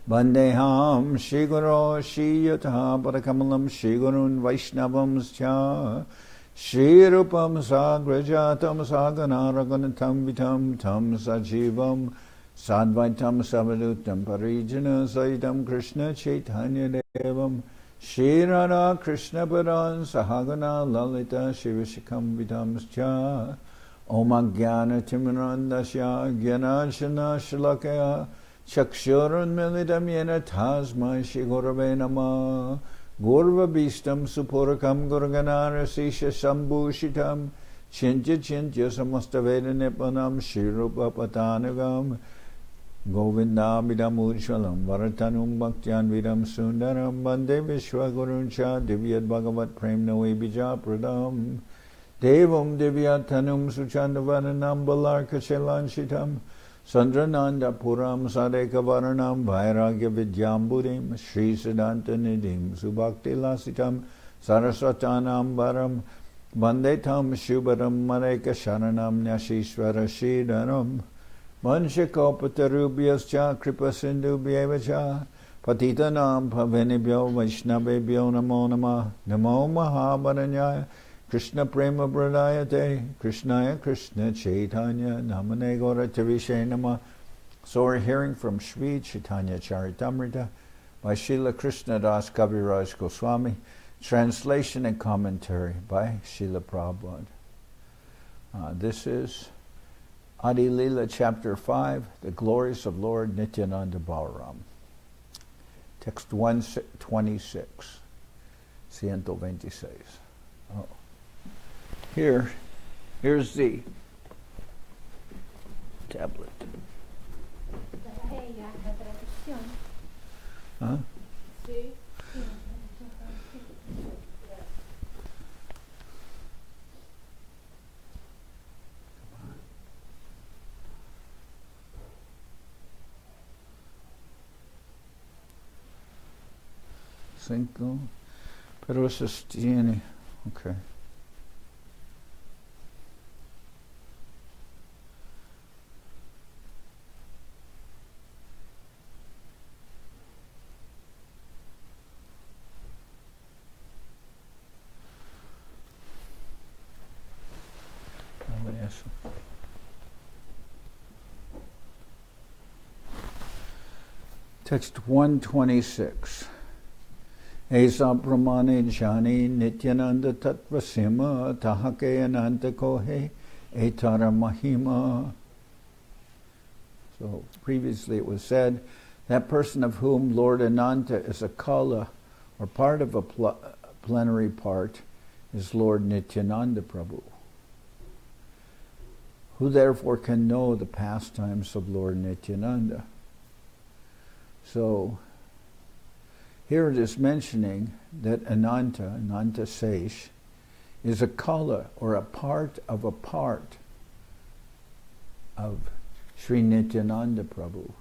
Vandeham Shri Guru Shri Yatha Padakamalam Shri Gurun Vaishnavam Scha Shri Rupam Sagrajatam Sagana Raganatam Vitam Tam Sajivam Sadvaitam Savadutam Parijana Saitam Krishna Chaitanya Devam Shri Radha Krishna Padan Sahagana Lalita Shivashikam Vidam Scha Om Ajnana Timirandasya Gyanajana Shalakaya Chakshurun Milidam Yena Tasma Shri Gurave Namah Gurva Bhistam Supurakam Gurganara Sisha Sambhushitam Chintya Chintya Samasthaveda Nipanam Shri Rupa Patanagam Govindamidam Ujjalam Varatanum Bhaktyan Vidam Sundaram Bande Vishwaguruncha Divyad Bhagavat Prem Noe Bija Pradam Devam Divyatanum Suchandavananam Balarka Shelanshitam Sandrananda Puram Sadeka Varanam Vairagya Vidyamburim Shri Siddhanta Nidhim Subhakti Lasitam Saraswatanam Baram Bandetam Shubharam Mareka Sharanam Nyashishvara Shridaram Vanshikopatarubhyascha Kripa Sindhubhyevacha Patitanam Pavenibhyo Vaishnavebhyo Namo Namah Namo Mahabharanyaya Krishna Prema Pradayate Krishnaya Krishna Chaitanya Namane Gauratavishe Namah. So we're hearing from Sri Chaitanya Charitamrita by Srila Krishna Das Kaviraj Goswami, translation and commentary by Srila Prabhupada. This is Adi-lila chapter 5, the glories of Lord Nityananda Balaram. Text 126, 126. Oh. Here's the tablet. Huh? Cinco, pero eso tiene, okay. Text 126. Esa brahmane jani Nityananda tattvasima tahake ananta kohe etara mahima. So previously it was said, that person of whom Lord Ananta is a kala, or part of a plenary part, is Lord Nityananda Prabhu, who therefore can know the pastimes of Lord Nityananda. So here it is mentioning that Ananta Sesh, is a kala, or a part of Sri Nityananda Prabhu.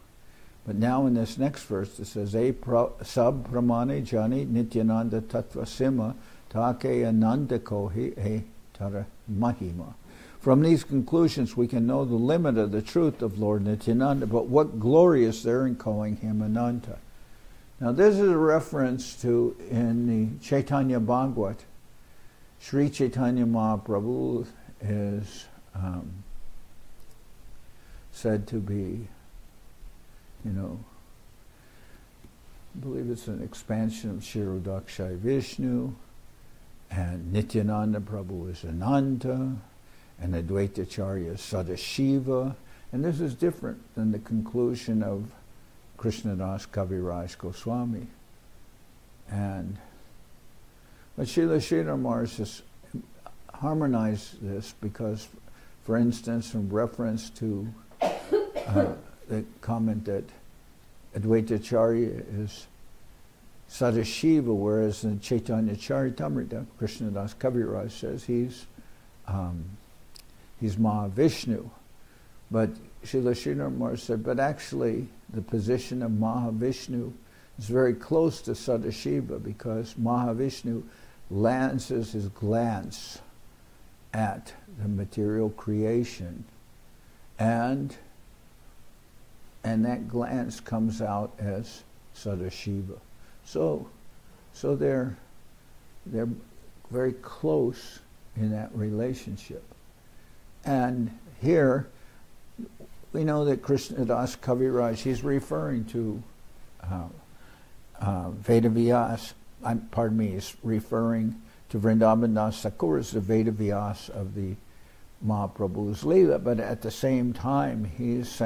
But now in this next verse it says, Sab Pramane Jani Nityananda Tattvasima Take Ananda Kohi E Tara Mahima. From these conclusions we can know the limit of the truth of Lord Nityananda, but what glory is there in calling him Ananta? Now this is a reference to, in the Chaitanya Bhagavat, Sri Chaitanya Mahaprabhu is said to be, I believe it's an expansion of Shirodakshay Vishnu, and Nityananda Prabhu is Ananta, and Advaitacharya is Sadashiva, and this is different than the conclusion of Krishnadas Kaviraj Goswami. But Srila Sridhar has harmonized this because, for instance, in reference to the comment that Advaitacharya is Sadashiva, whereas in Chaitanya Charitamrita, Krishnadas Kaviraj says he's Mahavishnu. But Srila Sridhar said, but actually the position of Mahavishnu is very close to Sadashiva, because Mahavishnu lances his glance at the material creation, and that glance comes out as Sadashiva. So they're very close in that relationship. And here, we know that Krishnadas Kaviraj, he's referring to Vedavyas, he's referring to Vrindavan Das Thakur as the Vedavyas of the Mahaprabhu's Leela, but at the same time he's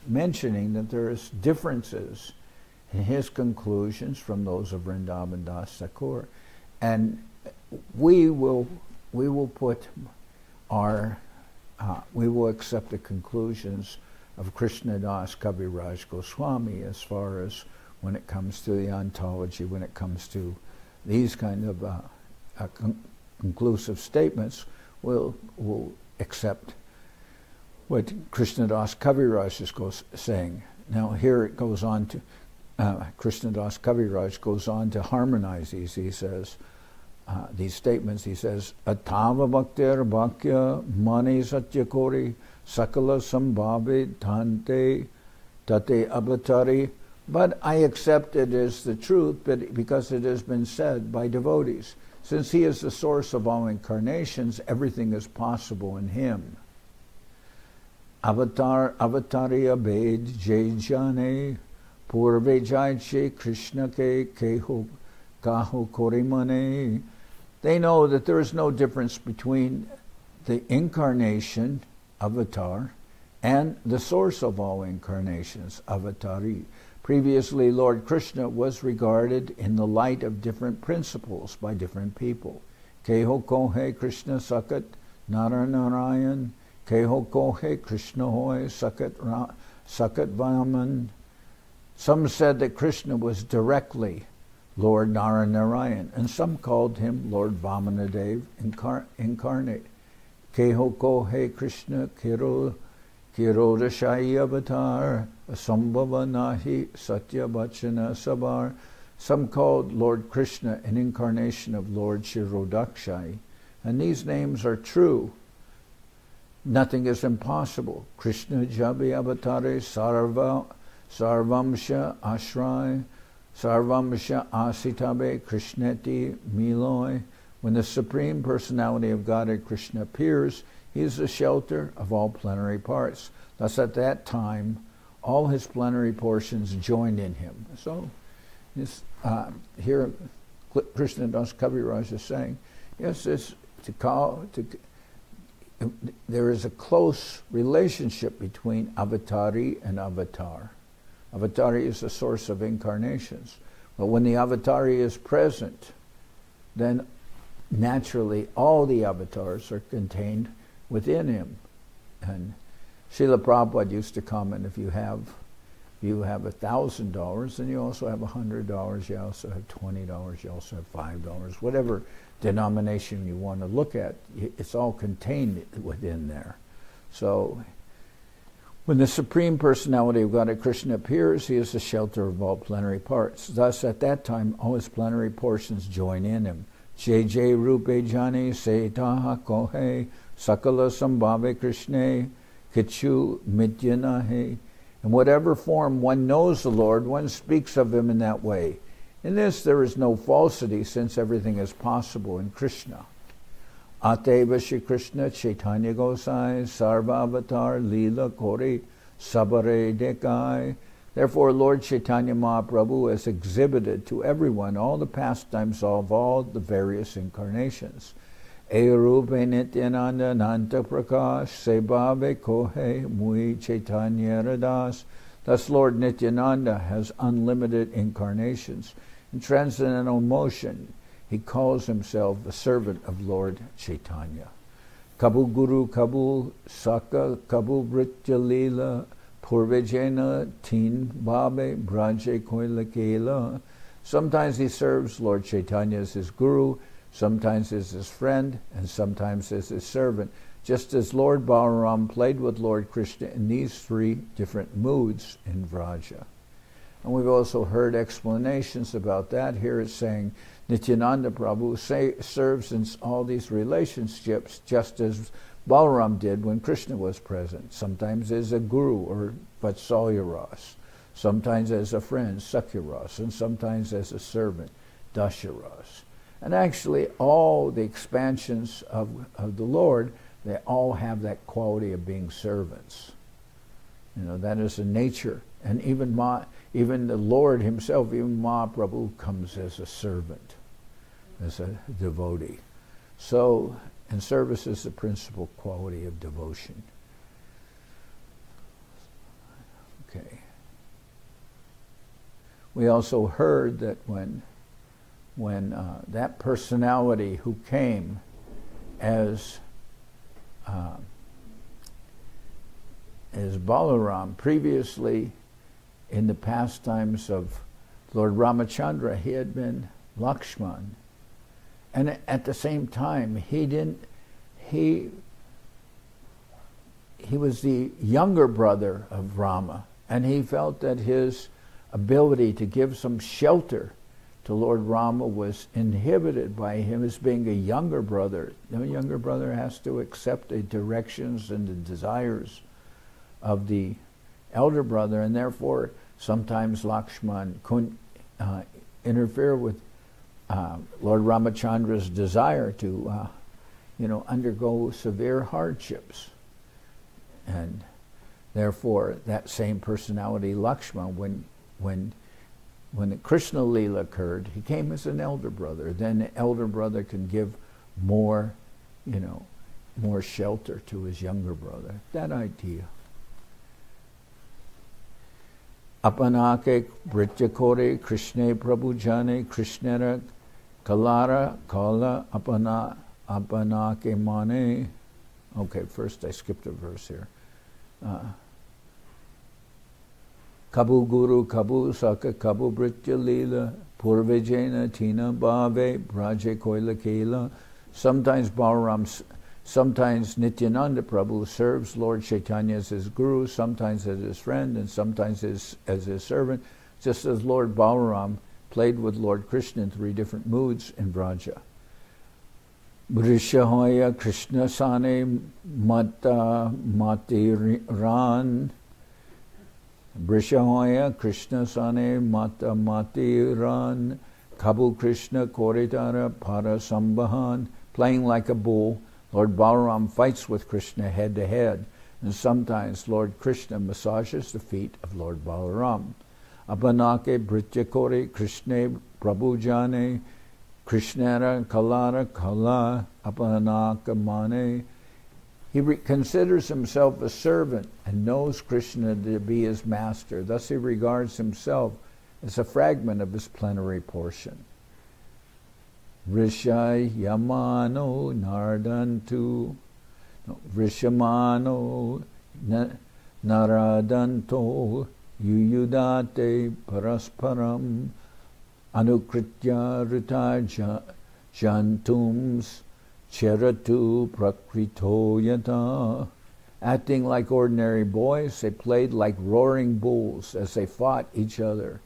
mentioning that there is differences in his conclusions from those of Vrindavan Das Thakur. And we will accept the conclusions of Krishnadas Kaviraj Goswami as far as when it comes to the ontology, when it comes to these kind of conclusive statements, we'll accept what Krishnadas Kaviraj is saying. Now here it goes on to, Krishnadas Kaviraj goes on to harmonize these. He says, these statements, he says, Atava Bhaktir Bhakya Mani Satyakori Sakala Sambhavi Tante Tate Avatari. But I accept it as the truth, but because it has been said by devotees. Since he is the source of all incarnations, everything is possible in him. Avatari Abed Jane Purve Jaiche Krishna Ke Keho Kaho Korimane. They know that there is no difference between the incarnation, avatar, and the source of all incarnations, avatari. Previously, Lord Krishna was regarded in the light of different principles by different people. Keho Kohe Krishna Sakat Narayan, Keho Kohe Krishna Hoy Sakat Vaman. Some said that Krishna was directly Lord Narayan, and some called him Lord Vamanadev incarnate. Keho Kohe Krishna Kirodashayi Avatar Asambhava Nahi Satya Bachana Sabar. Some called Lord Krishna an incarnation of Lord Shirodakshayi, and these names are true. Nothing is impossible. Krishna Jabi Avatare Sarvamsha Ashray Sarvamsha Asitabe Krishneti Miloi. When the Supreme Personality of Godhead Krishna appears, he is the shelter of all plenary parts. Thus at that time, all his plenary portions joined in him. So here Krishnadas Kaviraj is saying, yes, there is a close relationship between avatari and avatar. Avatari is the source of incarnations. But when the avatari is present, then naturally all the avatars are contained within him. And Srila Prabhupada used to comment, if you have $1,000, then you also have $100, you also have $20, you also have $5, whatever denomination you want to look at, it's all contained within there. So when the Supreme Personality of Godhead Krishna appears, he is the shelter of all plenary parts. Thus at that time all his plenary portions join in him. Jai Rupe Jani Setaha Kohe Sakala Sambhave Krishna Kichu Mityanahe. In whatever form one knows the Lord, one speaks of him in that way. In this there is no falsity, since everything is possible in Krishna. Ateva Shri Krishna Chaitanya Gosai Sarva Avatar Lila Kori Sabare Dekai. Therefore Lord Chaitanya Mahaprabhu has exhibited to everyone all the pastimes of all the various incarnations. Erupe Nityananda Nanta Prakash Sebave Kohe Mui Chaitanya Radas. Thus Lord Nityananda has unlimited incarnations. In transcendental motion, he calls himself the servant of Lord Chaitanya. Kabu Guru Kabu Saka Kabu Britya Lila Purvejena Teen Babe Braje Koilakela. Sometimes he serves Lord Chaitanya as his guru, sometimes as his friend, and sometimes as his servant, just as Lord Balaram played with Lord Krishna in these three different moods in Vraja. And we've also heard explanations about that. Here it's saying Nityananda Prabhu serves in all these relationships just as Balaram did when Krishna was present, sometimes as a guru or Vatsalyaras, sometimes as a friend, Sakyaras, and sometimes as a servant, Dasharas. And actually all the expansions of the Lord, they all have that quality of being servants. That is the nature. And even the Lord himself, even Mahaprabhu, comes as a servant, as a devotee. So, and service is the principal quality of devotion. Okay. We also heard that when that personality who came as Balaram, previously in the pastimes of Lord Ramachandra, he had been Lakshman. And at the same time, he was the younger brother of Rama, and he felt that his ability to give some shelter to Lord Rama was inhibited by him as being a younger brother. The younger brother has to accept the directions and the desires of the elder brother, and therefore sometimes Lakshman couldn't interfere with Lord Ramachandra's desire to undergo severe hardships. And therefore that same personality, Lakshman, when the Krishna Lila occurred, he came as an elder brother. Then the elder brother can give more shelter to his younger brother. That idea. Apanake Britjakore Krishna Prabhu Jane Krishnera Kalara Kala Apanake Mane. Okay, first I skipped a verse here. Kabu Guru Kabu Saka Kabu Britya Lila Purvejena Tina Bhave Braje Koila Kela. Sometimes Nityananda Prabhu serves Lord Chaitanya as his guru, sometimes as his friend, and sometimes as his servant, just as Lord Balaram played with Lord Krishna in 3 different moods in Vraja. Brishahoya Krishna Sane Mata Matiran. Brishahoya Krishna Sane Mata Matiran. Kabu Krishna Koritara Para Sambahan. Playing like a bull, Lord Balaram fights with Krishna head to head, and sometimes Lord Krishna massages the feet of Lord Balaram. Apanake Britjakore Krishna Prabhu Jane Krishnara Kalara Kala Apanaka Mane. He considers himself a servant and knows Krishna to be his master. Thus he regards himself as a fragment of his plenary portion. Vrishai Yamano Nardantu Vrishamano Naradanto Yuyudate Parasparam Anukritya Rita Jantums Cheratu Prakrito Yata. Acting like ordinary boys, they played like roaring bulls as they fought each other,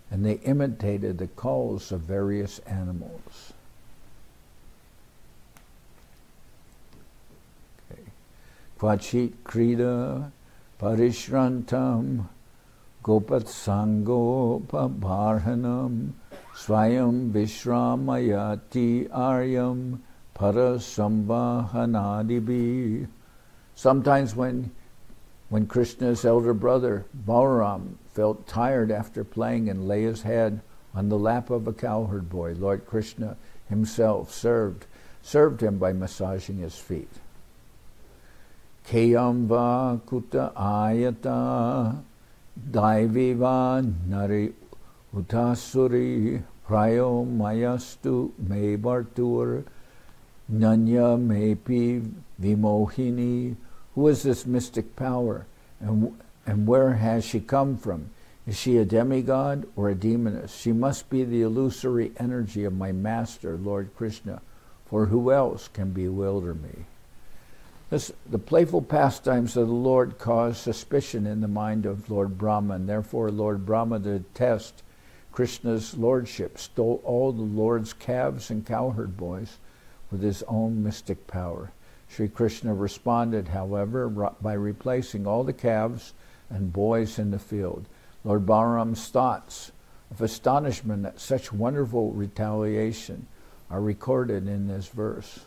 and they imitated the calls of various animals. Kvachit Krida Parishrantam Gopatsango Pabharhanam Swayam Vishramayati Aryam Parasambhahanadibi. Sometimes when Krishna's elder brother Balaram felt tired after playing and lay his head on the lap of a cowherd boy, Lord Krishna himself served him by massaging his feet. Keyam va kuta ayata daiviva nari utasuri prayo mayastu me bartur nanya mepi vimohini. Who is this mystic power, and where has she come from? Is she a demigod or a demoness? She must be the illusory energy of my master, Lord Krishna, for who else can bewilder me? The playful pastimes of the Lord caused suspicion in the mind of Lord Brahma, and therefore Lord Brahma, to test Krishna's lordship, stole all the Lord's calves and cowherd boys with his own mystic power. Sri Krishna responded, however, by replacing all the calves and boys in the field. Lord Balaram's thoughts of astonishment at such wonderful retaliation are recorded in this verse.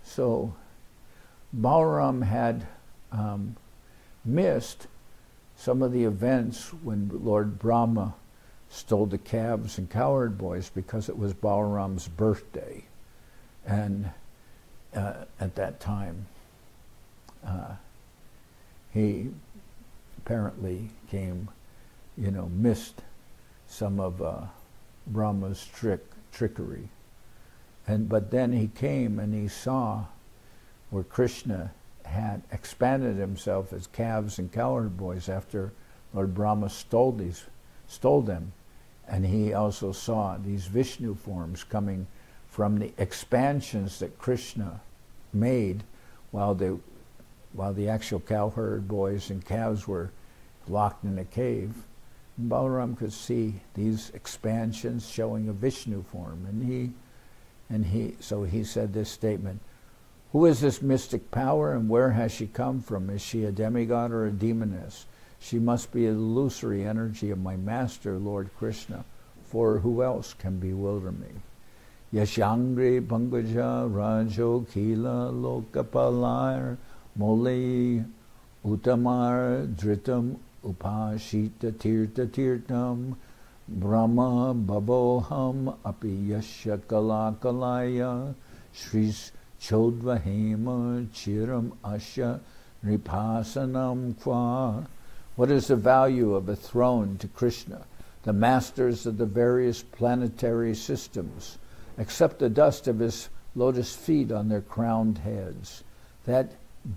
So Balaram had missed some of the events when Lord Brahma stole the calves and cowherd boys because it was Balaram's birthday. And at that time, he apparently missed some of Brahma's trickery. But then he came and he saw where Krishna had expanded himself as calves and cowherd boys after Lord Brahma stole them. And he also saw these Vishnu forms coming from the expansions that Krishna made while the actual cowherd boys and calves were locked in a cave. And Balaram could see these expansions showing a Vishnu form, so he said this statement: "Who is this mystic power, and where has she come from? Is she a demigod or a demoness? She must be an illusory energy of my master, Lord Krishna, for who else can bewilder me? Yashangri Pankaja Rajo Kila Lokapalar Mole Utamar Dritam Upashita Tirta Tirtam Brahma Baboham Api Yasha Kalakalaya Shris Chodvahema Chiram Asha Ripasanam Kwa." What is the value of a throne to Krishna, the masters of the various planetary systems, except the dust of his lotus feet on their crowned heads? That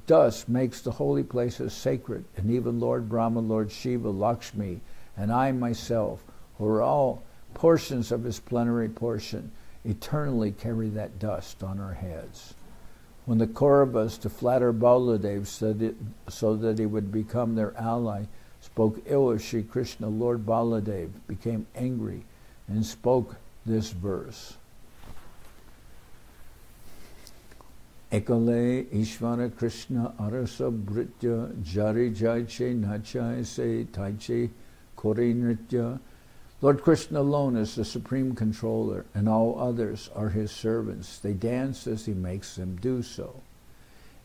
dust makes the holy places sacred, and even Lord Brahma, Lord Shiva, Lakshmi, and I myself, who are all portions of his plenary portion, eternally carry that dust on our heads. When the Kauravas, to flatter Baladev so that he would become their ally, spoke ill of Sri Krishna, Lord Baladev became angry and spoke this verse: Ekale Ishvara Krishna Arasa Britya Jari Jaiche Nachai Se Taiche Kore Nritya. Lord Krishna alone is the supreme controller, and all others are his servants. They dance as he makes them do so.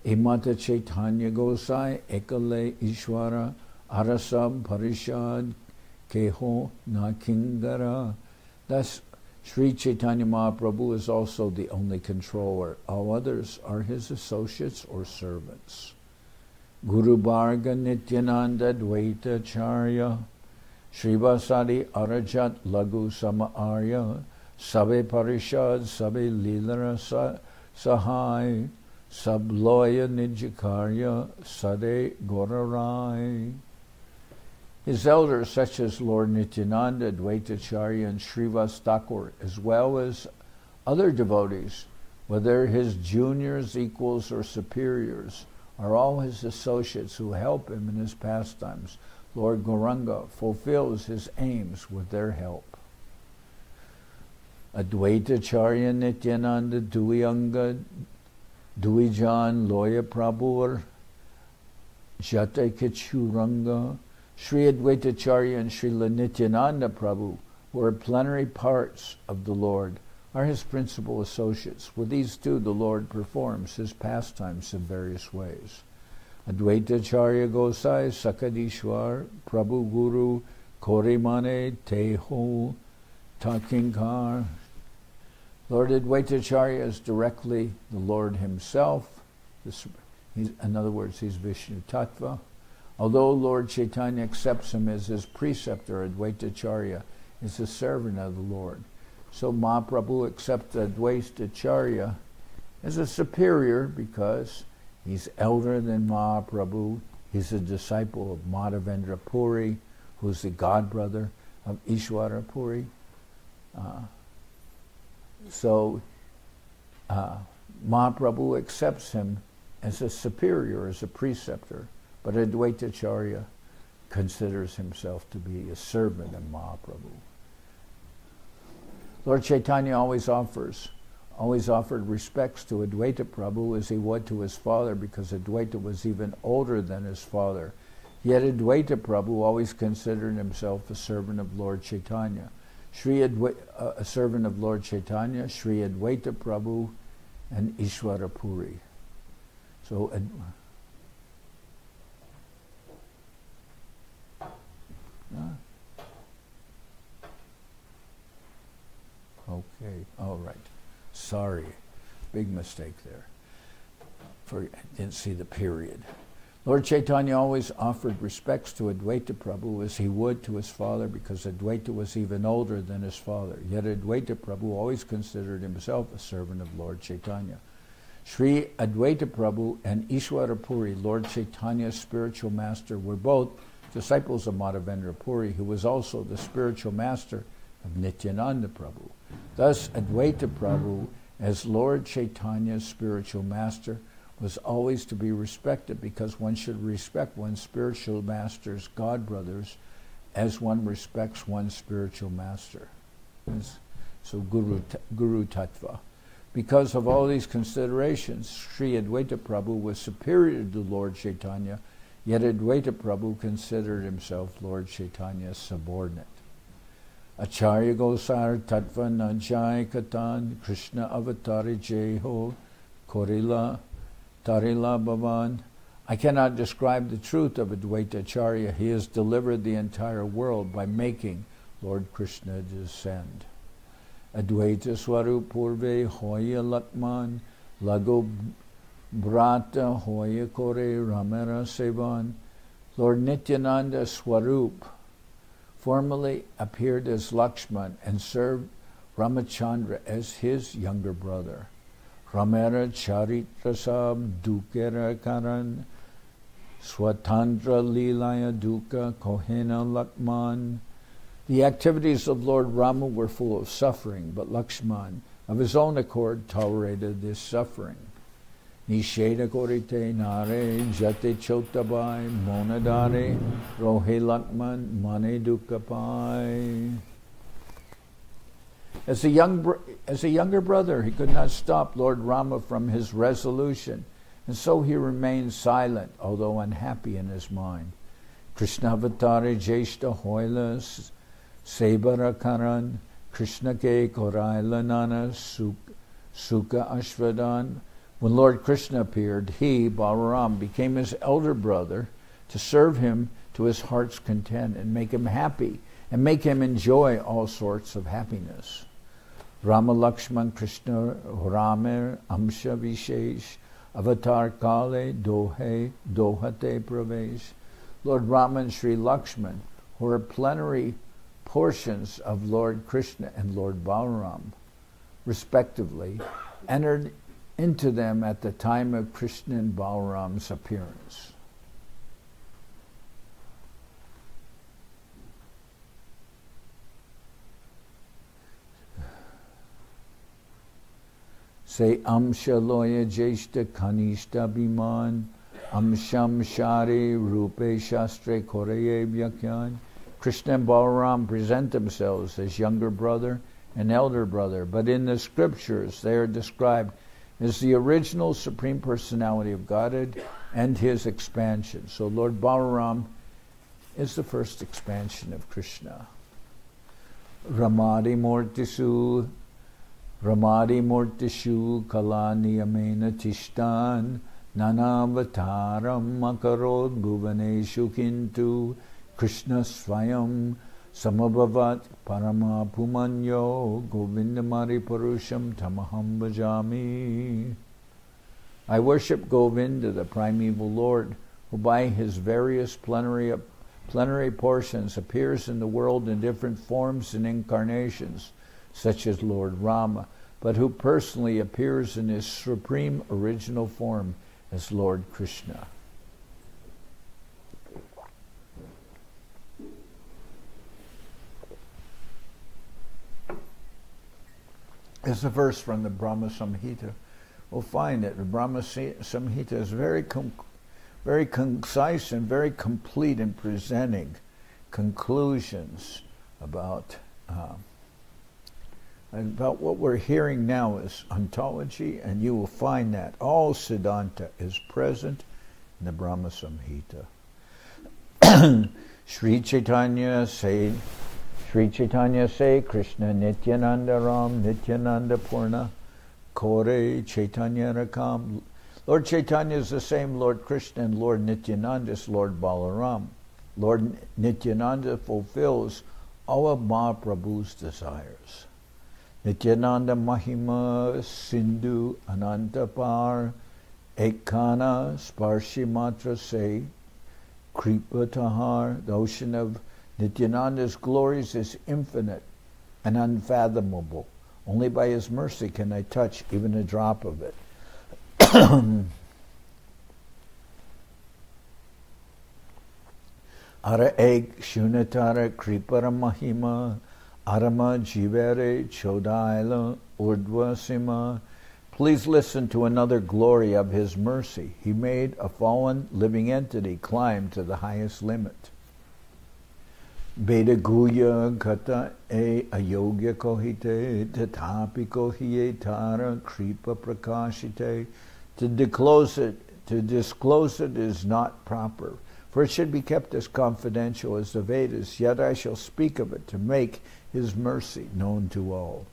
Emata Chaitanya Gosai Ekale Ishvara Arasam Parishad Keho Nakingara. Thus, Sri Chaitanya Mahaprabhu is also the only controller. All others are his associates or servants. Guru Bharga Nityananda Dvaita Charya Srivasadi Arajat Lagu Sama Arya Sabe Parishad Sabe Lilara Sahai Sabloya Nijakarya Sade Gorarai. His elders, such as Lord Nityananda, Dvaitacharya, and Srivas Thakur, as well as other devotees, whether his juniors, equals, or superiors, are all his associates who help him in his pastimes. Lord Gauranga fulfills his aims with their help. Advaitacharya Nityananda Duianga Duijan Loya Prabhur Jata Kichuranga. Sri Advaitacharya and Srila Nityananda Prabhu, who are plenary parts of the Lord, are his principal associates. With these two, the Lord performs his pastimes in various ways. Advaitacharya Gosai Sakadishwar Prabhu Guru Korimane Teho Takinkar. Lord Advaitacharya is directly the Lord himself. In other words, he's Vishnu Tattva. Although Lord Chaitanya accepts him as his preceptor, Advaitacharya is a servant of the Lord. So Mahaprabhu accepts Advaitacharya as a superior because he's elder than Mahaprabhu. He's a disciple of Madhavendra Puri, who's the godbrother of Ishwara Puri. Mahaprabhu accepts him as a superior, as a preceptor. But Advaitacharya considers himself to be a servant of Mahaprabhu. Lord Chaitanya always offers always offered respects to Advaita Prabhu as he would to his father, because Advaita was even older than his father. Yet Advaita Prabhu always considered himself a servant of Lord Chaitanya. A servant of Lord Chaitanya, Sri Advaita Prabhu, and Ishwara Puri. So, okay, all right. Sorry, big mistake there. I didn't see the period. Lord Chaitanya always offered respects to Advaita Prabhu as he would to his father, because Advaita was even older than his father. Yet Advaita Prabhu always considered himself a servant of Lord Chaitanya. Sri Advaita Prabhu and Ishwara Puri, Lord Chaitanya's spiritual master, were both disciples of Madhavendra Puri, who was also the spiritual master of Nityananda Prabhu. Thus, Advaita Prabhu, as Lord Chaitanya's spiritual master, was always to be respected, because one should respect one's spiritual master's god brothers as one respects one's spiritual master. So Guru Tattva. Because of all these considerations, Sri Advaita Prabhu was superior to Lord Chaitanya, yet Advaita Prabhu considered himself Lord Chaitanya's subordinate. Acharya Gosar Tattva Najai Katan Krishna Avatari Jeho Korila Tarila Bhavan. I cannot describe the truth of Advaita Acharya. He has delivered the entire world by making Lord Krishna descend. Advaita Swarup Purve Hoya Lakman Lago Brata Hoya Kore Ramera Sevan. Lord Nityananda Swarup formerly appeared as Lakshman and served Ramachandra as his younger brother. Ramera Charitrasab Dukera Karan Swatantra Lilaya Duka Kohena Lakman. The activities of Lord Rama were full of suffering, but Lakshman, of his own accord, tolerated this suffering. Nisheda Korite Nare Jate Chotabai Monadare Rohe Lakman Mane Dukapai. As a younger brother, he could not stop Lord Rama from his resolution, and so he remained silent, although unhappy in his mind. Krishna Avatare Jeshta Hoilas Sebara Karan Krishna Ke Koraila Nana Sukha Ashvadan. When Lord Krishna appeared, he, Balaram, became his elder brother to serve him to his heart's content and make him happy and make him enjoy all sorts of happiness. Rama Lakshman Krishna Ramer Amsha Vishesh Avatar Kale Dohe Dohate Pravesh. Lord Rama and Sri Lakshman, who are plenary portions of Lord Krishna and Lord Balaram, respectively, entered into them at the time of Krishna and Balaram's appearance. Say Amsha Loya Jeshta Kanishta Bhiman Amsham Shari Rupe Shastre Koreye Vyakyan. Krishna and Balaram present themselves as younger brother and elder brother, but in the scriptures they are described as the original Supreme Personality of Godhead and his expansion. So Lord Balaram is the first expansion of Krishna. Ramadi Murtishu Kalani Amena Tishtan Nanavataram Makarod Bhuvaneshu Kintu Krishna Swayam Samabhavat Parama Pumanyo Govindamari Parusham Tamaham Bhajami. I worship Govinda, the primeval Lord, who by his various plenary portions appears in the world in different forms and incarnations, such as Lord Rama, but who personally appears in his supreme original form as Lord Krishna. It's a verse from the Brahma Samhita. We'll find that the Brahma Samhita is very concise and very complete in presenting conclusions about And about what we're hearing now is ontology, and you will find that all Siddhanta is present in the Brahma Samhita. Sri Chaitanya say, Krishna Nityananda Ram, Nityananda Purna, Kore Chaitanya Rakam. Lord Chaitanya is the same Lord Krishna, and Lord Nityananda is Lord Balaram. Lord Nityananda fulfills all of Mahaprabhu's desires. Nityananda Mahima Sindhu Anantapar Ekana Sparshi Matra Se Kripa Tahar. The ocean of Nityananda's glories is infinite and unfathomable. Only by his mercy can I touch even a drop of it. Ara ek shunatara kripara mahima arama jivere chodaila urdvasima. Please listen to another glory of his mercy. He made a fallen living entity climb to the highest limit. Veda guya kata e ayogya kohite tatapi kohiye tara kripa prakashite. To disclose it is not proper, for it should be kept as confidential as the Vedas, yet I shall speak of it to make his mercy known to all.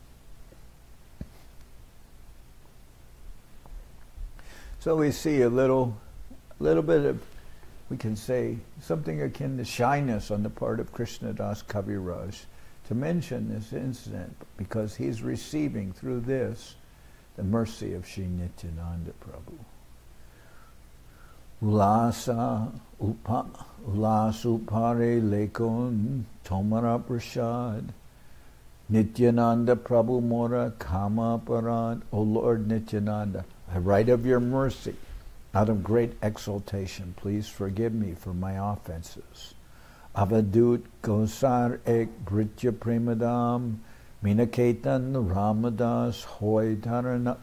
So we see a little bit of, we can say, something akin to shyness on the part of Krishnadas Kaviraj to mention this incident, because he's receiving through this the mercy of Sri Nityananda Prabhu. Ulasa upare lekon tomara prasad Nityananda Prabhu mora kama parad. O Lord Nityananda, I write of your mercy out of great exaltation. Please forgive me for my offenses. Avadut gosar ek britya premadam Minaketan Ramadas Hoy Taranam.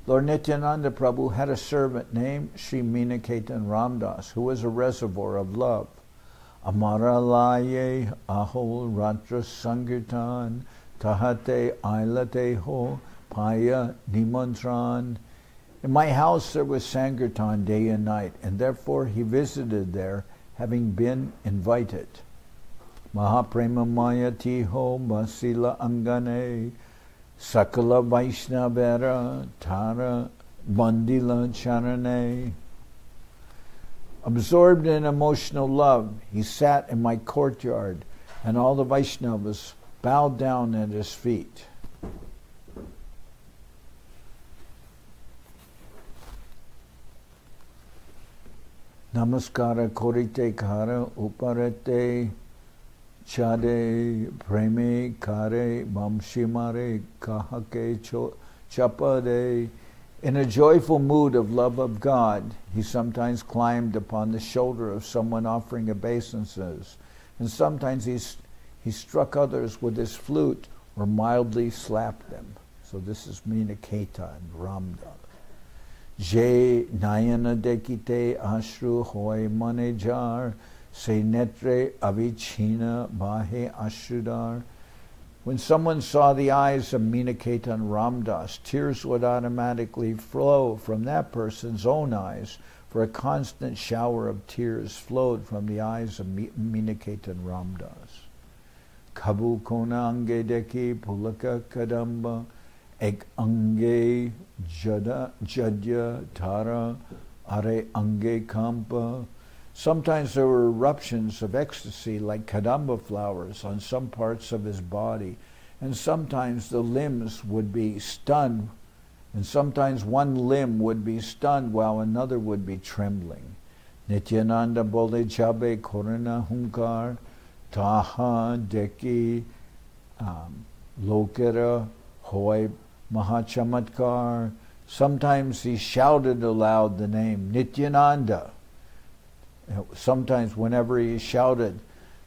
Lord Nityananda Prabhu had a servant named Sri Minaketan Ramdas, who was a reservoir of love. Amaralaye Ahol Ratra Sankirtan Tahate Ailate Ho Paya Nimantran. In my house there was Sankirtan day and night, and therefore he visited there, having been invited. Mahaprema Maya Tiho Basila Angane Sakala Vaishnavera Tara Bandila Charane. Absorbed in emotional love, he sat in my courtyard, and all the Vaishnavas bowed down at his feet. Namaskara korite kara uparate chade preme kare mamshimare kahake chapade. In a joyful mood of love of God, he sometimes climbed upon the shoulder of someone offering obeisances, and sometimes he struck others with his flute or mildly slapped them. So this is Minaketa and Ramdas. Je nayana dekite ashru hoy manejar se netre avichina bahe ashrudar. When someone saw the eyes of Minaketa Ramdas, tears would automatically flow from that person's own eyes, for a constant shower of tears flowed from the eyes of Minaketa Ramdas. Kabu kona ange deki pulaka kadamba ek ange jadya tara are ange kampa. Sometimes there were eruptions of ecstasy like kadamba flowers on some parts of his body, and sometimes the limbs would be stunned, and sometimes one limb would be stunned while another would be trembling. Nityananda bole chabe korana hunkar taha deki lokera hoy mahachamatkar. Sometimes he shouted aloud the name Nityananda. Sometimes whenever he shouted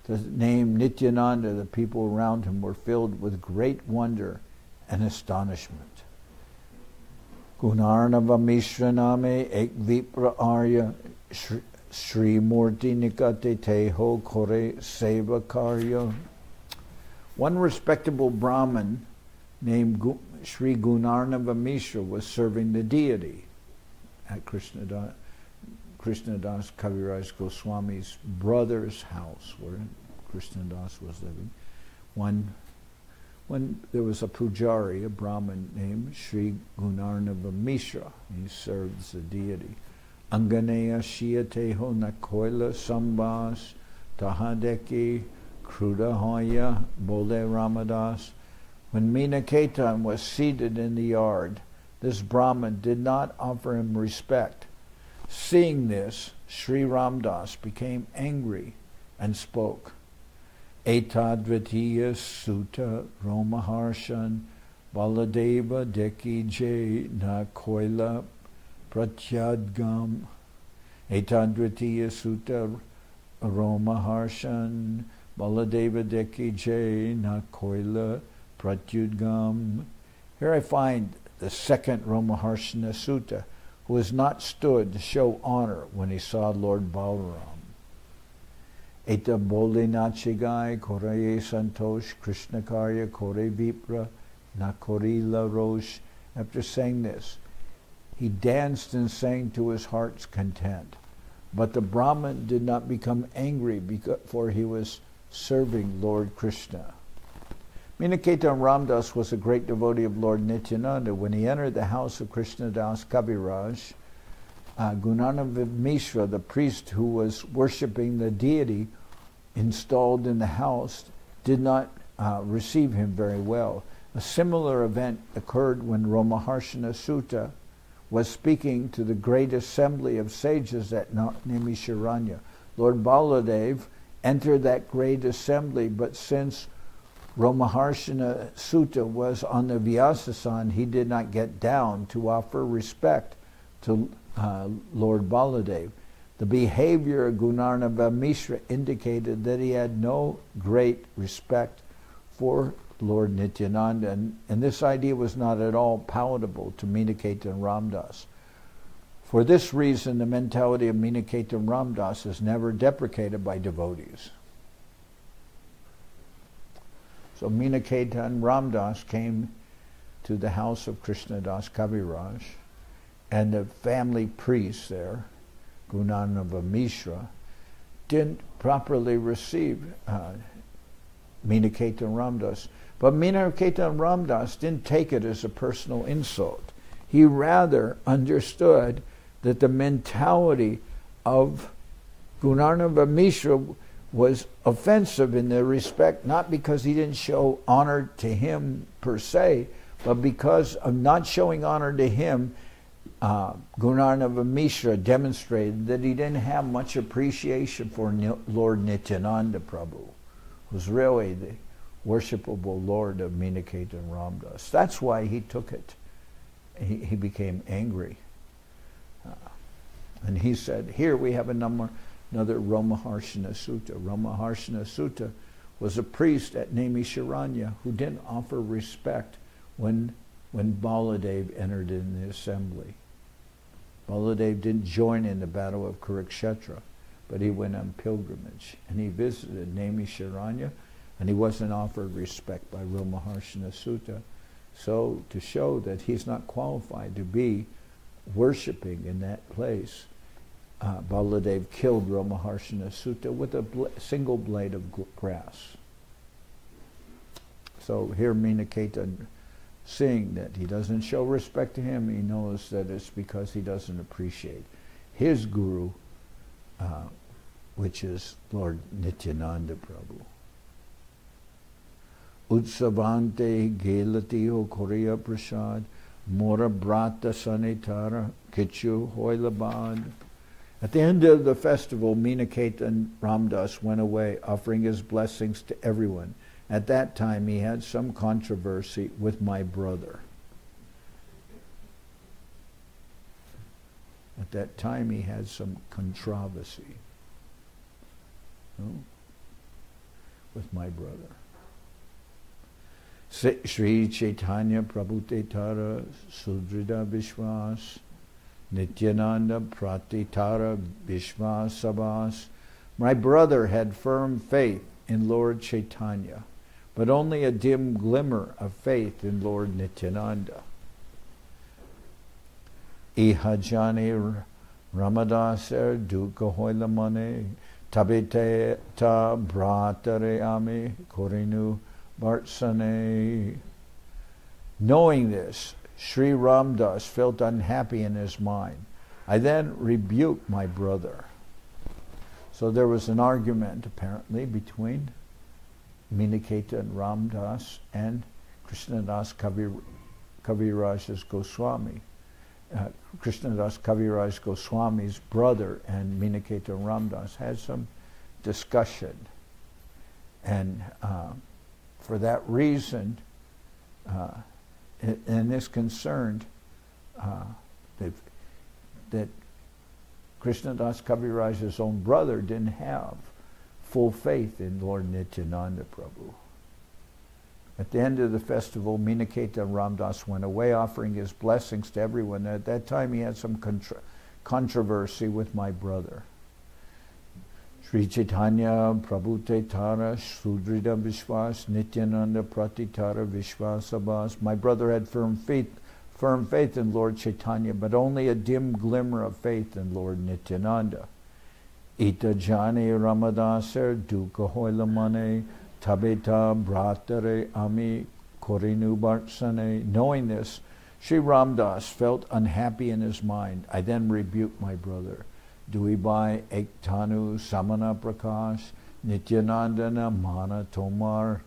the name Nityananda, the people around him were filled with great wonder and astonishment. Gunarnava Mishraname Ek Vipra Arya Sri Murti Nikate Teho Kore Seva Karya. One respectable Brahmin named Sri Gunarnava Mishra was serving the deity at Krishnadas Kaviraj Goswami's brother's house where Krishnadas was living. When there was a pujari, a Brahmin named Sri Gunarnava Mishra, he serves the deity. Anganeya Shiateho Nakoila Sambas Tahadeki Krudahoya Bole Ramadas. When Minaketan was seated in the yard, this Brahmin did not offer him respect. Seeing this, Sri Ramdas became angry and spoke. Etadvatiya Sutta Romaharshan Baladeva Deki Jay Na Koila Pratyadgam. Etadvatiya Sutta Romaharshan Baladeva Deki Jay Na Koila Pratyudgam. Here I find the second Romaharshana Sutta, who has not stood to show honor when he saw Lord Balaram. Eta bole nachigai koraye santosh Krishna karya kore vipra nakorila rosh. After saying this, he danced and sang to his heart's content. But the Brahmin did not become angry, for he was serving Lord Krishna. Minaketan Ramdas was a great devotee of Lord Nityananda. When he entered the house of Krishnadas Kaviraj, Gunarnava Mishra, the priest who was worshipping the deity installed in the house, did not receive him very well. A similar event occurred when Romaharshana Sutta was speaking to the great assembly of sages at Naimisharanya. Lord Baladev entered that great assembly, but since Romaharshana Sutta was on the Vyasasan, he did not get down to offer respect to Lord Baladev. The behavior of Gunarnava Mishra indicated that he had no great respect for Lord Nityananda, and this idea was not at all palatable to Minaketan Ramdas. For this reason, the mentality of Minaketan Ramdas is never deprecated by devotees. So Minaketan Ramdas came to the house of Krishnadas Kaviraj, and the family priest there, Gunarnava Mishra, didn't properly receive Minaketan Ramdas. But Minaketan Ramdas didn't take it as a personal insult. He rather understood that the mentality of Gunarnava Mishra was offensive in the respect, not because he didn't show honor to him per se, but because of not showing honor to him, Gunarnava Mishra demonstrated that he didn't have much appreciation for Lord Nityananda Prabhu, who's really the worshipable Lord of Minaketan Ramdas. That's why he took it. He became angry. And he said, here we have another Romaharshana Sutta. Romaharshana Sutta was a priest at Naimisharanya who didn't offer respect when Baladev entered in the assembly. Baladev didn't join in the battle of Kurukshetra, but he went on pilgrimage, and he visited Naimisharanya, and he wasn't offered respect by Romaharshana Sutta. So to show that he's not qualified to be worshipping in that place, Baladev killed Romaharshana Sutta with a single blade of grass. So here Minaketan, seeing that he doesn't show respect to him, he knows that it's because he doesn't appreciate his guru, which is Lord Nityananda Prabhu. Utsavante Gelatiho Korea Prasad Mora Brata Sanitara Kichu Hoilabad. At the end of the festival, Minaketan Ramdas went away, offering his blessings to everyone. At that time, he had some controversy with my brother. At that time, he had some controversy with my brother. Sri Chaitanya Prabhutetara Sudrida Vishwas Nityananda Pratitara Vishwas Sabas. My brother had firm faith in Lord Chaitanya. but only a dim glimmer of faith in Lord Nityananda. Ihajani Ramadaser duka hoilamane tabite ta bratare ame korinu bartsane. Knowing this, Sri Ramdas felt unhappy in his mind. I then rebuked my brother. So there was an argument, apparently, between Minaketa and Ramdas and Krishnadas Kaviraj Goswami. Krishnadas Kaviraj Goswami's brother and Minaketa Ramdas had some discussion. And for that reason, and this concerned that Krishnadas Kaviraj's own brother didn't have full faith in Lord Nityananda Prabhu. At the end of the festival, Minaketa Ramdas went away offering his blessings to everyone. At that time he had some controversy with my brother. Sri Chaitanya Prabhu Te Tara Sudrida Vishwas Nityananda Pratitara Vishwasabhas. My brother had firm faith in Lord Chaitanya, but only a dim glimmer of faith in Lord Nityananda. Ita Jani Ramadaser Duka Hoilamane Tabeta Bratare Ami Korinu Bartsane. Knowing this, Sri Ramdas felt unhappy in his mind. I then rebuked my brother. Duibai Ektanu Samana Prakash Nityanandana Mana Tomar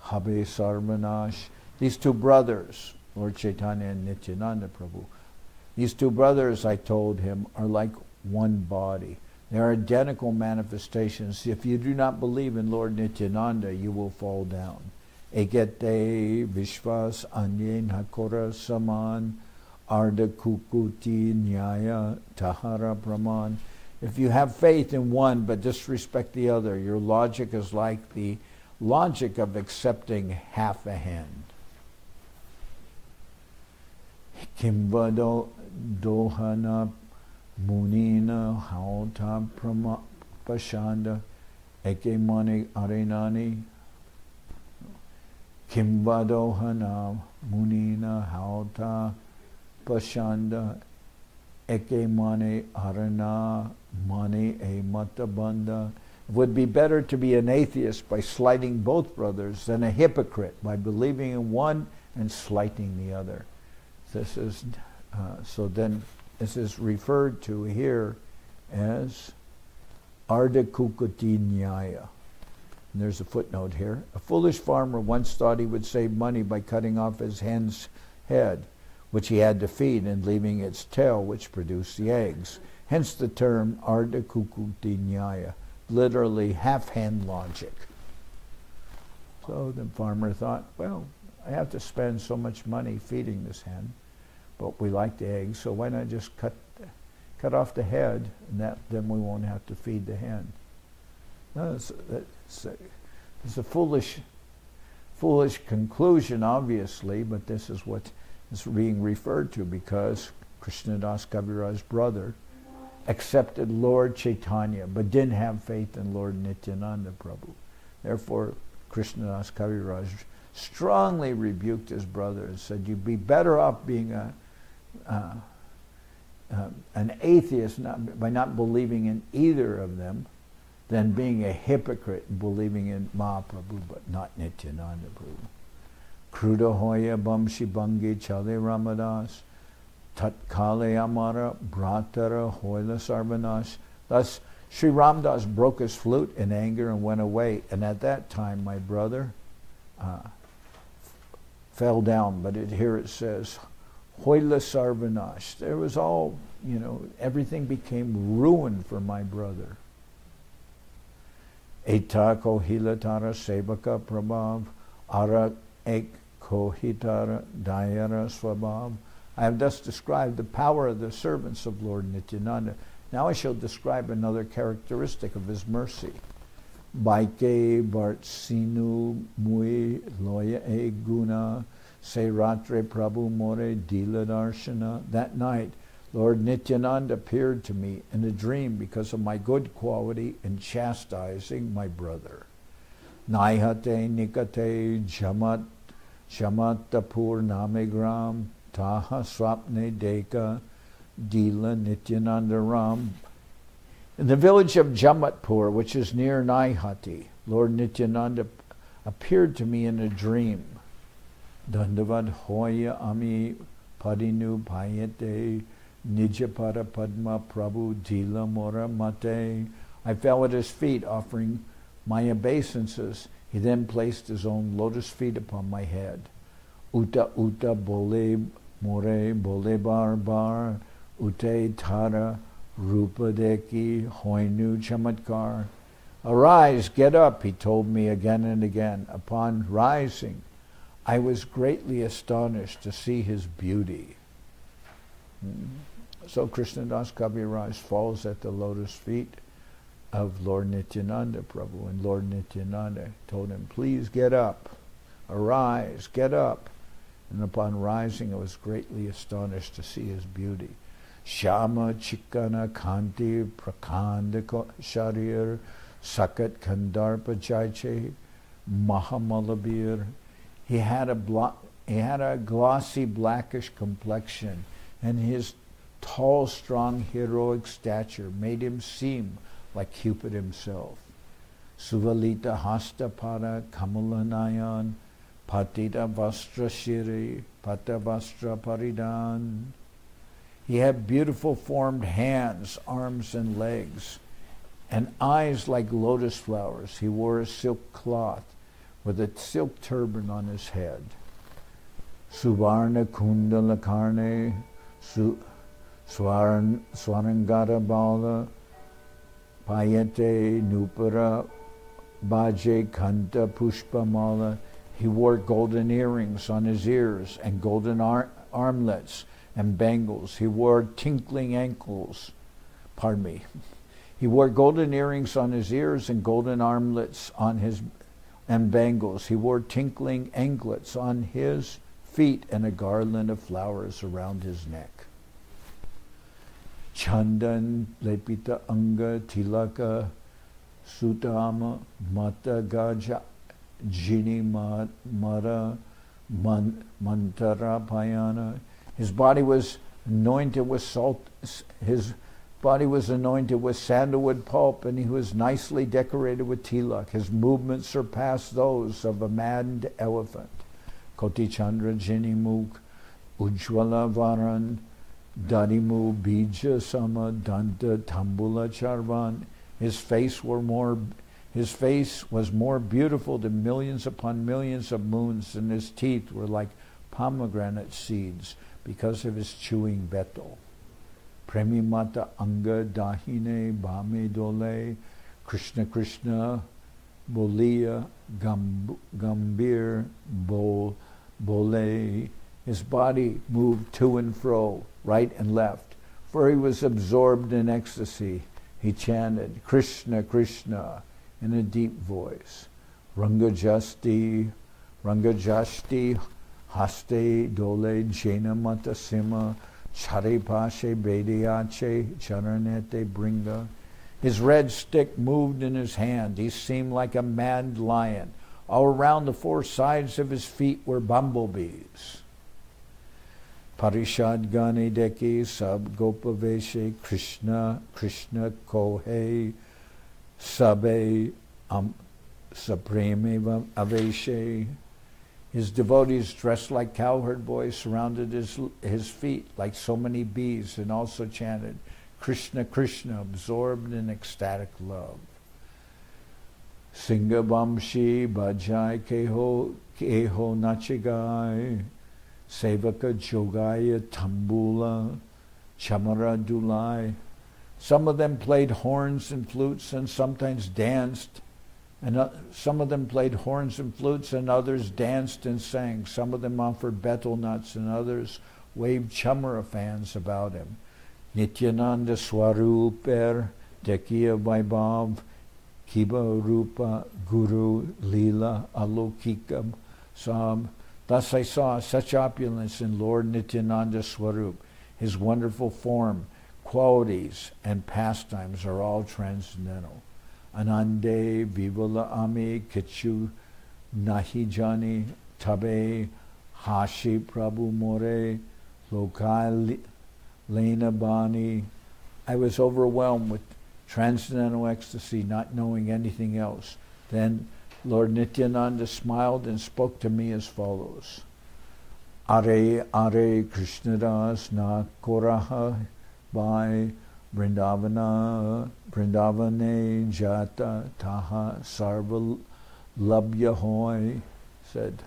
Habe Sarvanash. These two brothers, Lord Chaitanya and Nityananda Prabhu, these two brothers, I told him, are like one body. They are identical manifestations. If you do not believe in Lord Nityananda, you will fall down. Ekete Vishvas Anye Nakora Saman Arda Kukuti Nyaya Tahara Brahman. If you have faith in one but disrespect the other, your logic is like the logic of accepting half a hand. Kimbado Dohana Munina Hauta Pashanda Eke Mani Arenani Kimbadohana Munina Hauta Pashanda Eke Mani Arana Mani E Matabanda. It would be better to be an atheist by slighting both brothers than a hypocrite by believing in one and slighting the other. This is this is referred to here as Arda Kukati Nyaya. And there's a footnote here. A foolish farmer once thought he would save money by cutting off his hen's head, which he had to feed, and leaving its tail, which produced the eggs. Hence the term Arda Kukati Nyaya, literally half-hen logic. So the farmer thought, well, I have to spend so much money feeding this hen, but we like the eggs, so why not just cut off the head, and then we won't have to feed the hen. No, it's a foolish conclusion, obviously, but this is what is being referred to, because Krishnadas Kaviraj's brother accepted Lord Chaitanya but didn't have faith in Lord Nityananda Prabhu. Therefore, Krishnadas Kaviraj strongly rebuked his brother and said, you'd be better off being an atheist by not believing in either of them than being a hypocrite and believing in Mahaprabhu but not Nityananda Prabhu. Kruda hoya bamshi bangi chale ramadas tatkale amara bratara hoila sarvanash. Thus Sri Ramdas broke his flute in anger and went away, and at that time my brother fell down, but here it says hoila sarvanash. There was all, everything became ruined for my brother. Eta kohilatara sevaka prabhav ara ek kohitara dayara swabhav. I have thus described the power of the servants of Lord Nityananda. Now I shall describe another characteristic of his mercy. Baike Bartsinu Mui Loya E Guna Se Ratre Prabhu More Dila Darshana. That night, Lord Nityananda appeared to me in a dream because of my good quality in chastising my brother. Naihate nikate jamatapur namegram taha swapne deka dila Nityananda Ram. In the village of Jamatpur, which is near Naihati, Lord Nityananda appeared to me in a dream. Dandavad hoya ami padinu payate nijapara padma prabhu dila mora mate. I fell at his feet, offering my obeisances. He then placed his own lotus feet upon my head. Uta uta bole more bole bar bar ute tara rupa deki hoinu chamatkar. Arise, get up, he told me again and again. Upon rising, I was greatly astonished to see his beauty. So Krishnadas Kaviraj falls at the lotus feet of Lord Nityananda Prabhu, and Lord Nityananda told him, please get up, arise, get up. And upon rising, I was greatly astonished to see his beauty. Shama Chikana Kanti Prakanda Sharir Sakat Kandarpa Jaiche Mahamalabir. He had a glossy blackish complexion, and his tall, strong, heroic stature made him seem like Cupid himself. Suvalita Hastapada Kamalanayan Patita Vastra Shiri Pata Vastra Paridan. He had beautiful formed hands, arms, and legs, and eyes like lotus flowers. He wore a silk cloth with a silk turban on his head. Suvarna Kundala Karne Swarangara Bala Payate Nupara Baje Kanta Pushpamala. He wore golden earrings on his ears and golden armlets and bangles. He wore tinkling ankles. Pardon me. He wore golden earrings on his ears and golden armlets on his and bangles. He wore tinkling anklets on his feet and a garland of flowers around his neck. Chandan lepita anga tilaka sutama mata gaja jini mara mantara payana. His body was anointed with salt. His body was anointed with sandalwood pulp, and he was nicely decorated with tilak. His movements surpassed those of a mad elephant. Koti Chandra Jinimuk Ujwala Varan Dadimu Bija Sama Danta Tambula Charvan. His face was more beautiful than millions upon millions of moons, and his teeth were like pomegranate seeds because of his chewing betel. Premimata Anga Dahine Bame Dole Krishna Krishna Bolia Gambir Bole. His body moved to and fro, right and left, for he was absorbed in ecstasy. He chanted Krishna Krishna in a deep voice. Rangajasti Haste Dole Jena Matasima Charipashe Bediache Charanete Bringa. His red stick moved in his hand. He seemed like a mad lion. All around the four sides of his feet were bumblebees. Parishad Gani Deki Sab Gopaveshe Krishna Krishna Kohe Sabe Supreme Aveshe. His devotees dressed like cowherd boys surrounded his feet like so many bees, and also chanted Krishna Krishna, absorbed in ecstatic love. Singhabamshi Bajai Keho Nachigai Sevaka Jogaya Tambula Chamara Dulai. Some of them played horns and flutes and sometimes danced, and some of them played horns and flutes and others danced and sang. Some of them offered betel nuts and others waved chamara fans about him. Nityananda Swaruper Dekiya Vaibhav Kiba Rupa Guru Lila Alokikam Sam. Thus I saw such opulence in Lord Nityananda Swarup. His wonderful form, qualities, and pastimes are all transcendental. Anande Vivala Ami Kichu Nahi Jani Tabe Hashi Prabhu More Lokai Lena Bani. I was overwhelmed with transcendental ecstasy, not knowing anything else. Then Lord Nityananda smiled and spoke to me as follows. Are Krishnadas na koraha by Vrindavane jata taha sarva labhya hoy, said,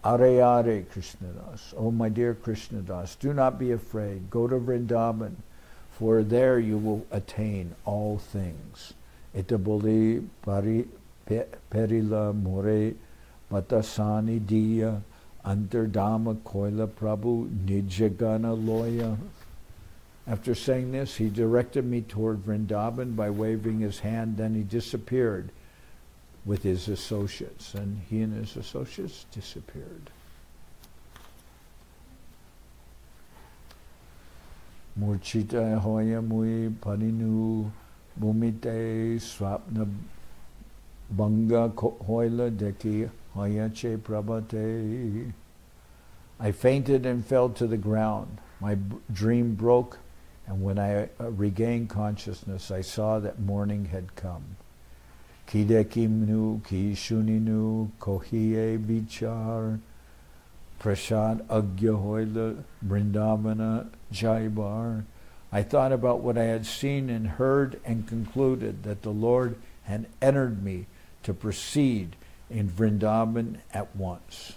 Are Krishnadas, oh my dear Krishnadas, do not be afraid, go to Vrindavan, for there you will attain all things. Itaboli perila more batasani diya Antardama Koila Prabhu Nijagana Loya. After saying this, he directed me toward Vrindavan by waving his hand. Then he disappeared with his associates, and he and his associates disappeared. Murchita Hoya Mui Padinu Bhumite Swapna Banga Hoila Deki Hayache Prabhate. I fainted and fell to the ground. My dream broke, and when I regained consciousness, I saw that morning had come. Kidekimnu, Kishuninu, Kohiye Vichar, Prashad Agyahoila, Vrindavana, Jaibar. I thought about what I had seen and heard and concluded that the Lord had entered me to proceed in Vrindavan at once.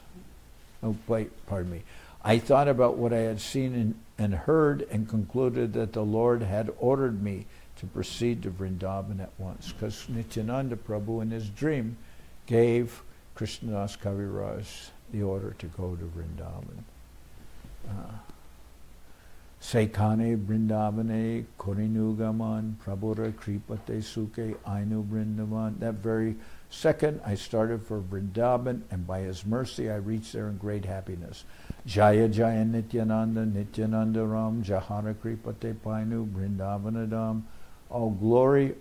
Oh, wait, pardon me. I thought about what I had seen and heard and concluded that the Lord had ordered me to proceed to Vrindavan at once, because Nityananda Prabhu in his dream gave Krishnadas Kaviraj the order to go to Vrindavan. Sekane Vrindavane Korinugaman Prabhura Kripate Suke Ainu Vrindavan. That very second, I started for Vrindavan, and by his mercy I reached there in great happiness. Jaya Jaya Nityananda, Nityananda Ram, Jahara Kripate Painu, Vrindavanadam. All glory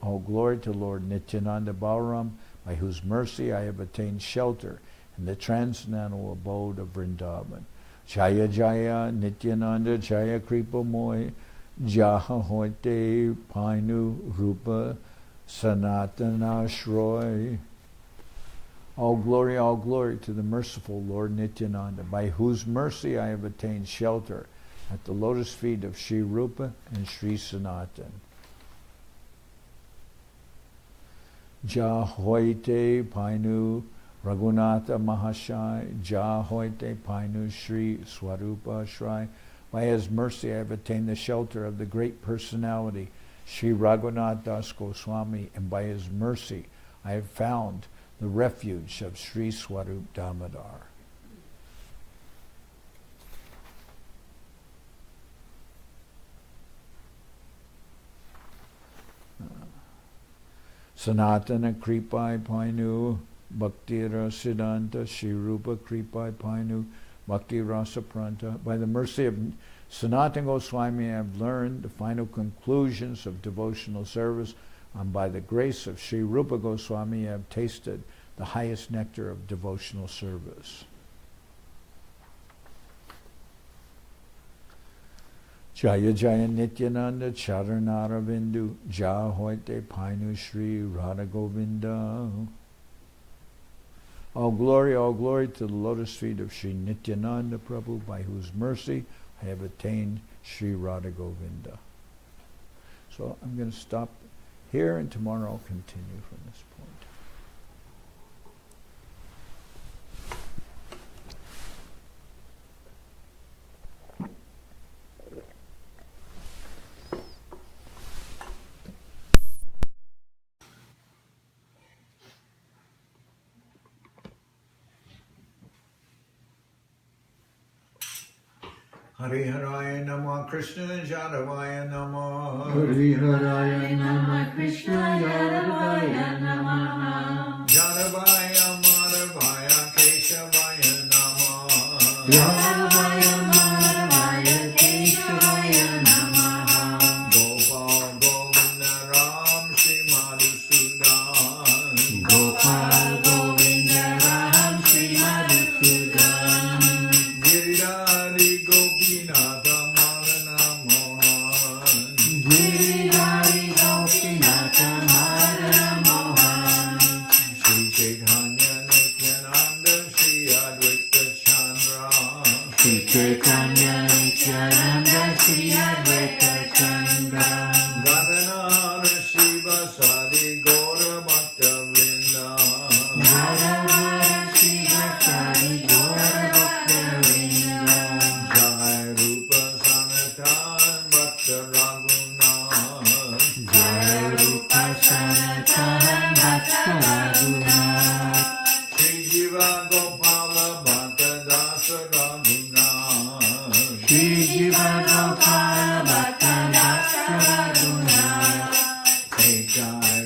to Lord Nityananda Balaram, by whose mercy I have attained shelter in the transcendental abode of Vrindavan. Jaya Jaya Nityananda, Jaya Kripa Moy, Jaha Hoite Painu Rupa Sanatana Shroy. All glory to the merciful Lord Nityananda, by whose mercy I have attained shelter at the lotus feet of Sri Rupa and Sri Sanatan. Jahoite Painu Raghunatha Mahashai, Jahoite Painu Sri Swarupa Shrai. By his mercy I have attained the shelter of the great personality, Sri Raghunath Das Goswami, and by his mercy I have found the refuge of Sri Swarup Damodar. Sanatana Kripai Painu, Bhakti Rasidanta, Sri Rupa Kripai Painu, Bhakti Rasa Pranta. By the mercy of Sanatana Goswami I have learned the final conclusions of devotional service, and by the grace of Sri Rupa Goswami I have tasted the highest nectar of devotional service. Jaya Jaya Nityananda Charanaravindu, Jahoite Painu Sri Radha Govinda. All glory to the lotus feet of Sri Nityananda Prabhu, by whose mercy I have attained Sri Radha Govinda. So I'm going to stop here, and tomorrow I'll continue from this point. Hari Haraya Namah Krishna Jadavaya Namah. Hari Haraya Namah Krishna Jadavaya Namah. Jadavaya Madhavaya Keshavaya Namah. Jadavaya Madhavaya Keshavaya Namah. Gopal Govinda Ram Shri Madhusudan.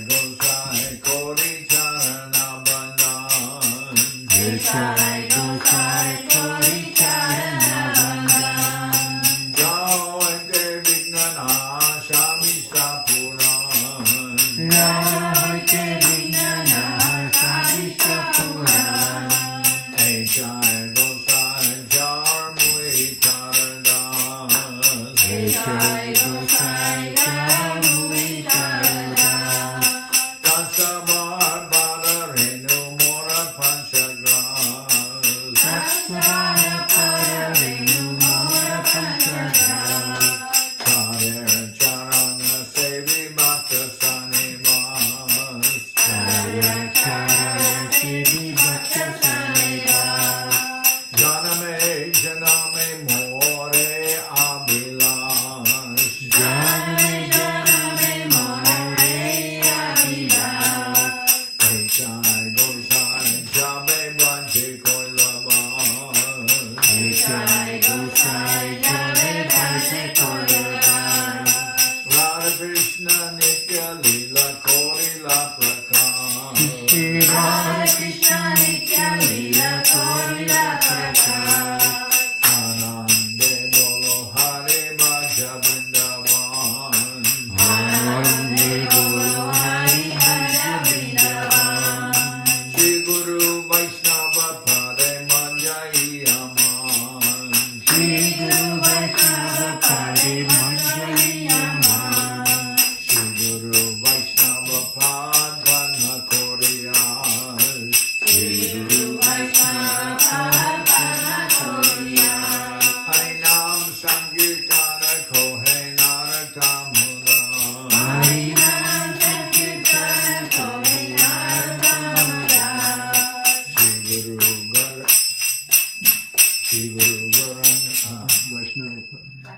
Gosai Kori Charana Bandhan. Jai Gosai Kori Charana Bandhan. Jai Devi Gnanasha Mishra Puran. Jai Devi Gnanasha Mishra Puran. Jai Gosai Jar Mui Charadas. Jai Gosai Jar Mui Charadas. Tasabar Balarenu Mora Panchagras. Tasvara Pararenu Mora Panchagras. Kader Charana Sevi Bhakta Sanivas. Jaya Charana Siddhi Bhakta Sanivas. Janame Janame More Abhilash. Janame Janame More Adi-lila. Jai Gosai Jabe Banche Koilabas. Jai Gosai Jai Bhaise Koilabas. Radha Krishna Nitya Lila Korila Prakash. Radha Krishna Nitya Lila Korila Prakash. Anande Bolo Hare Bhaja Vrindavan. Anande Bolo Hari Bhaja Vrindavan. Shri Guru Vaishnava Pade Manjai Aman. Shri Guru Vaishnava Pade Manjari Aman. Shri Guru Vaishnava Pad Padma Koriyas. Shri Guru Vaishnava Pad Padma Koriyas. Harinam Sankirtana Kohe Naratamula. Harinam Sankirtana Kohe Naratamula. Shri Guru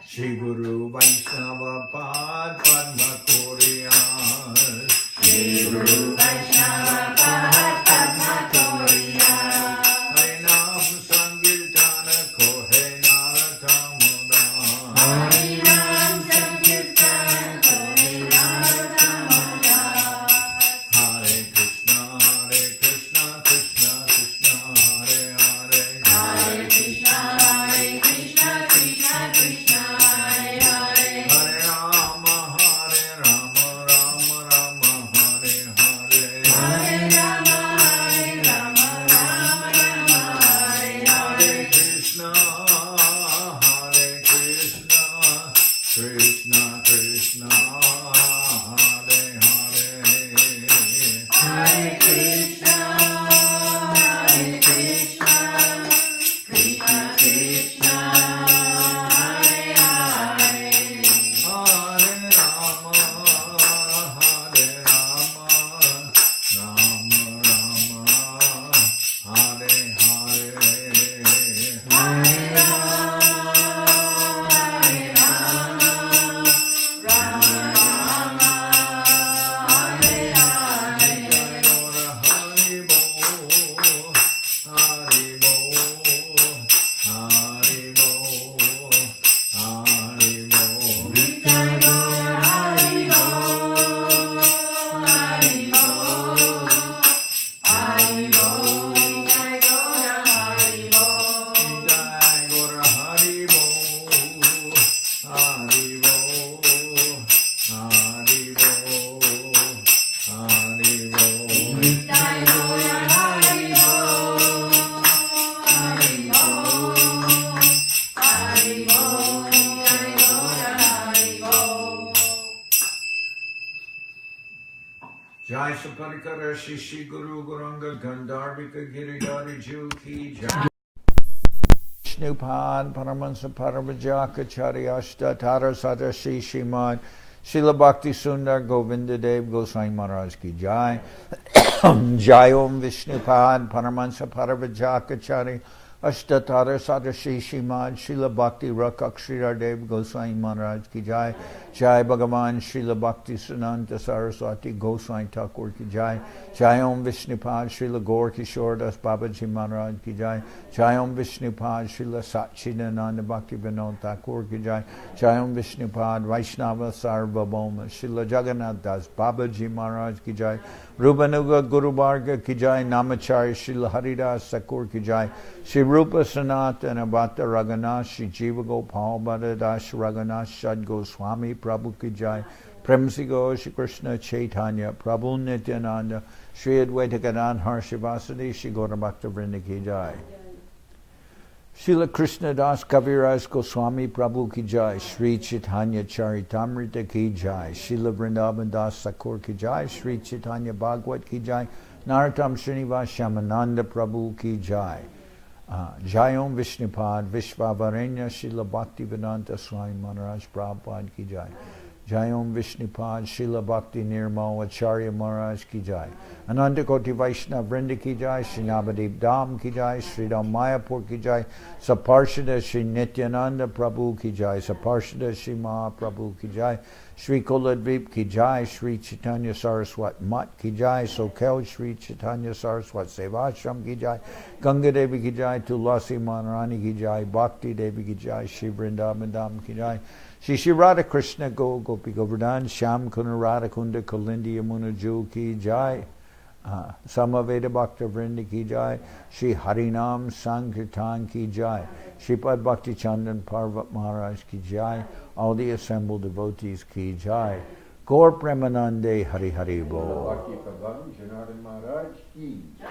Shri Guru Vaishnava Pad Padma Koriyas. Shri Guru Vaishnava Pad Padma Koriyas. Harinam Sankirtana Kohe Naratamula. Harinam Sankirtana Kohe Naratamula. Hare Krishna Krishna Krishna Hare Hare. Hare Krishna Krishna Krishna Hare Hare. Hare Rama Rama Rama Hare Hare. Hare Rama Rama Rama Hare Hare. Hare Krishna Krishna Krishna Hare Hare. Hare Krishna Krishna Krishna Krishna Hare Hare. Hare Rama Rama Rama Hare Hare. Hare Rama Rama Rama Hare Hare. Hari Bo, Hari Bo, Hari Bo, Hari Bo. Jai Gaur Hari Bol, Hari Bol, Hari Bol, Jai Gaur Hari Bol. Jai Gaur Hari Bo, Hari Bo, Hari Bo, Hari Bo. Jai Gaur Hari Bol, Hari Bol, Hari Bol, Jai Gaur Hari Bol. Jai Saparikara Shishi Guru Guranga Gandharvika Giridhari Ju Ki Jai. Sripad Paramahansa Parabhajaka Chariyashta Tara Sadashi Shiman Srila Bhakti Sundar Govinda Dev Gosai Maharaj Ki Jai. Jai Om Vishnupad Paramahansa Parabhajaka Chari Ashtatara Sadashi Shimad Srila Bhakti Rakak Sridhar Dev Goswami Maharaj ki jai. Jai Bhagavan Srila Bhakti Siddhanta Saraswati Goswami Thakur ki jai. Jai Om Vishnupad Srila Gaur Kishore Das Babaji Maharaj ki jai. Jai Om Vishnupad Srila Satchidananda Bhakti Vinod Thakur ki jai. Jai Om Vishnupad Vaishnava Sarvabhauma Srila Jagannath Das Babaji Maharaj ki jai. Rubanuga Guru Varga ki jai. Namacharya Srila Haridas Thakur ki jai. Shri Rupa Sanatana Bhatta Raghunath Shri Jiva Gopal Bhattadash Raghunath Shad Goswami Prabhu ki jai. Premsi Go Shri Krishna Chaitanya Prabhu Nityananda Shri Advaita Gadadhar Shivasadi Shri Gaura Bhakta Vrinda ki jai. Srila Krishna Das Kaviraj Goswami Prabhu ki jai. Sri Chaitanya Charitamrita ki jai. Srila Vrindavan Das Thakur ki jai. Sri Chaitanya Bhagwat ki jai. Narottam Srinivas Shamananda Prabhu ki jai. Jai Om Vishnupad Vishvavarenya Srila Bhaktivedanta Swami Maharaj Prabhupada ki jai. Jai Om Vishnupad Srila Bhakti Nirmal Acharya Maharaj ki jai. Ananda Koti Vaishnava Vrinda ki jai. Shri Navadip Dham ki jai. Shri Dham Mayapur ki jai. Saparshada Shri Nityananda Prabhu ki jai. Saparshada Shri Mahaprabhu ki jai. Shri Kuladvip ki jai. Shri Chaitanya Saraswat Mat ki jai. Soquel Shri Chaitanya Saraswat Seva Ashram ki jai. Ganga Devi ki jai. Tulasi Manrani ki jai. Bhakti Devi ki jai. Shri Vrindavan Dham ki jai. Shri Shri Radha Krishna Gopi Govardhan Sham Kuna Radha Kunda Kalindi Yamuna Ju ki jai. Samaveda Bhakta Vrinda ki jai. Shri Harinam Sankirtan ki jai. Sripad Bhakti Chandan Parvat Maharaj ki jai. All the assembled devotees ki jai. Gaur Premanande Hari Hari Bol. Bhakti Pavan Janardan Maharaj ki jai.